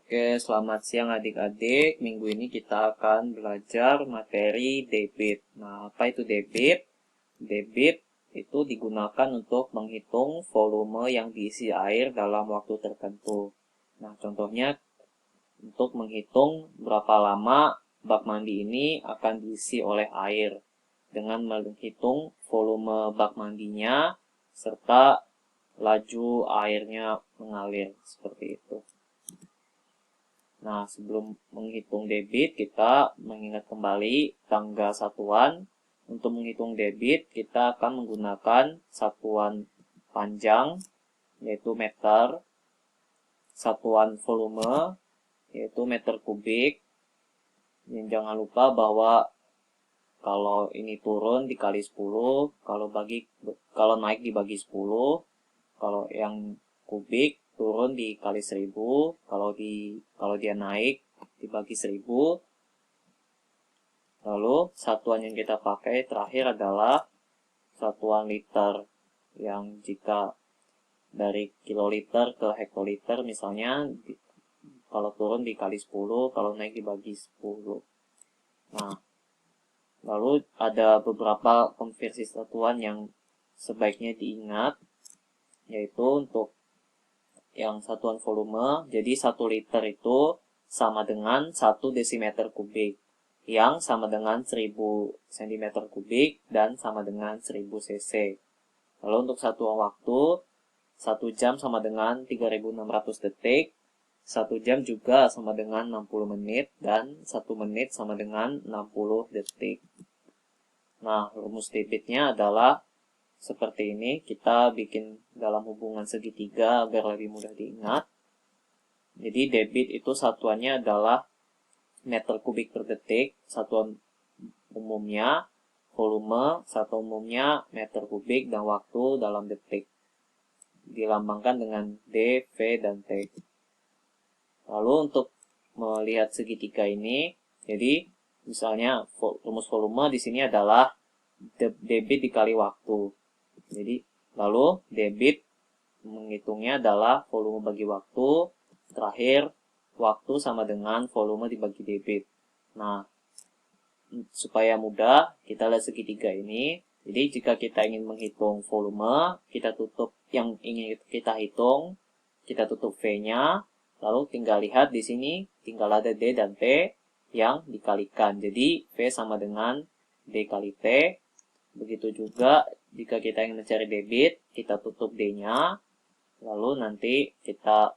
Oke, selamat siang adik-adik. Minggu ini kita akan belajar materi debit. Nah, apa itu debit? Debit itu digunakan untuk menghitung volume yang diisi air dalam waktu tertentu. Nah, contohnya untuk menghitung berapa lama bak mandi ini akan diisi oleh air dengan menghitung volume bak mandinya serta laju airnya mengalir seperti itu. Nah, sebelum menghitung debit, kita mengingat kembali tangga satuan. Untuk menghitung debit, kita akan menggunakan satuan panjang, yaitu meter, satuan volume, yaitu meter kubik. Dan jangan lupa bahwa kalau ini turun dikali 10, kalau naik dibagi 10, kalau yang kubik turun dikali 1000, kalau dia naik dibagi 1000. Lalu satuan yang kita pakai terakhir adalah satuan liter, yang jika dari kiloliter ke hektoliter misalnya, kalau turun dikali 10, kalau naik dibagi 10. Nah, lalu ada beberapa konversi satuan yang sebaiknya diingat, yaitu untuk yang satuan volume. Jadi 1 liter itu sama dengan 1 desimeter kubik, yang sama dengan 1000 cm kubik dan sama dengan 1000 cc. Lalu untuk satuan waktu, 1 jam sama dengan 3600 detik, 1 jam juga sama dengan 60 menit, dan 1 menit sama dengan 60 detik. Nah, rumus debitnya adalah seperti ini. Kita bikin dalam hubungan segitiga agar lebih mudah diingat. Jadi debit itu satuannya adalah meter kubik per detik, satuan umumnya, volume, satuan umumnya meter kubik, dan waktu dalam detik. Dilambangkan dengan D, V, dan T. Lalu untuk melihat segitiga ini, jadi misalnya rumus volume di sini adalah debit dikali waktu. Jadi lalu debit menghitungnya adalah volume bagi waktu, terakhir waktu sama dengan volume dibagi debit. Nah, supaya mudah kita lihat segitiga ini. Jadi jika kita ingin menghitung volume, kita tutup yang ingin kita hitung, kita tutup V-nya, lalu tinggal lihat di sini tinggal ada D dan T yang dikalikan. Jadi V sama dengan D kali T. Begitu juga jika kita ingin mencari debit, kita tutup D-nya, lalu nanti kita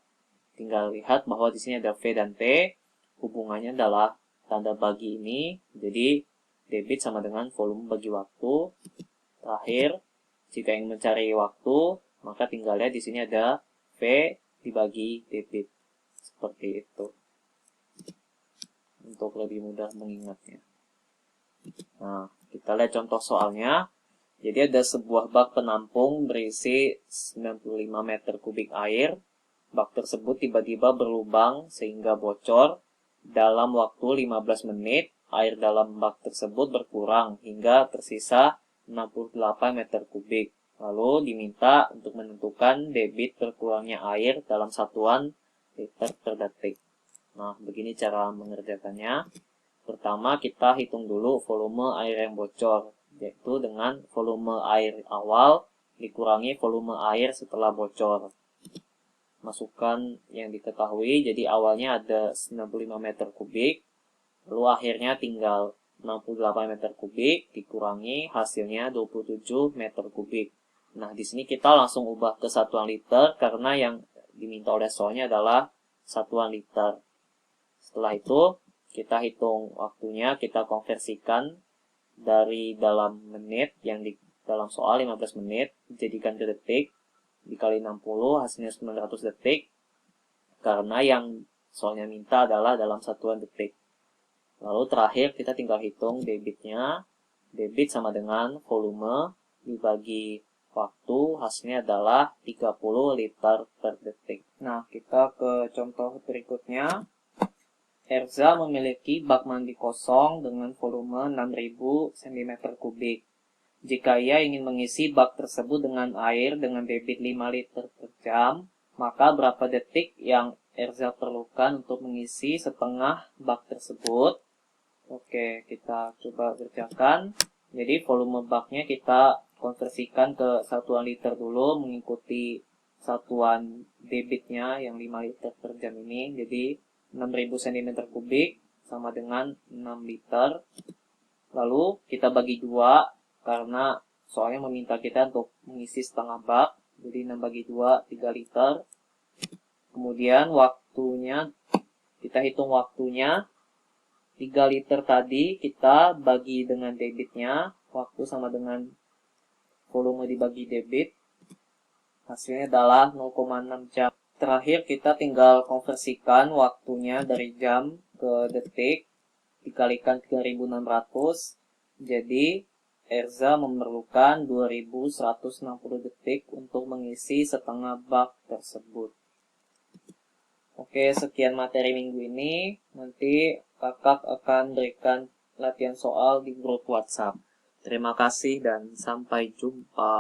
tinggal lihat bahwa di sini ada V dan T, hubungannya adalah tanda bagi ini, jadi debit sama dengan volume bagi waktu. Terakhir, jika ingin mencari waktu, maka tinggal lihat di sini ada V dibagi debit, seperti itu, untuk lebih mudah mengingatnya. Nah, kita lihat contoh soalnya. Jadi ada sebuah bak penampung berisi 95 meter kubik air. Bak tersebut tiba-tiba berlubang sehingga bocor. Dalam waktu 15 menit, air dalam bak tersebut berkurang hingga tersisa 68 meter kubik. Lalu diminta untuk menentukan debit berkurangnya air dalam satuan liter per detik. Nah, begini cara mengerjakannya. Pertama, kita hitung dulu volume air yang bocor, yaitu dengan volume air awal dikurangi volume air setelah bocor. Masukkan yang diketahui, jadi awalnya ada 95 meter kubik, lalu akhirnya tinggal 68 meter kubik, dikurangi hasilnya 27 meter kubik. Nah, di sini kita langsung ubah ke satuan liter, karena yang diminta oleh soalnya adalah satuan liter. Setelah itu, kita hitung waktunya, kita konversikan dari dalam menit, yang di dalam soal 15 menit, dijadikan ke detik, dikali 60, hasilnya 900 detik, karena yang soalnya minta adalah dalam satuan detik. Lalu terakhir, kita tinggal hitung debitnya. Debit sama dengan volume dibagi waktu, hasilnya adalah 30 liter per detik. Nah, kita ke contoh berikutnya. Erza memiliki bak mandi kosong dengan volume 6000 cm kubik. Jika ia ingin mengisi bak tersebut dengan air dengan debit 5 liter per jam, maka berapa detik yang Erza perlukan untuk mengisi setengah bak tersebut. Oke, kita coba kerjakan. Jadi volume baknya kita konversikan ke satuan liter dulu mengikuti satuan debitnya yang 5 liter per jam ini. Jadi 6000 cm3 sama dengan 6 liter. Lalu kita bagi 2 karena soalnya meminta kita untuk mengisi setengah bak. Jadi 6 bagi 2, 3 liter. Kemudian waktunya, kita hitung waktunya. 3 liter tadi kita bagi dengan debitnya, waktu sama dengan volume dibagi debit, hasilnya adalah 0,6 jam. Terakhir kita tinggal konversikan waktunya dari jam ke detik, dikalikan 3600, jadi Erza memerlukan 2160 detik untuk mengisi setengah bak tersebut. Oke, sekian materi minggu ini. Nanti kakak akan berikan latihan soal di grup WhatsApp. Terima kasih dan sampai jumpa.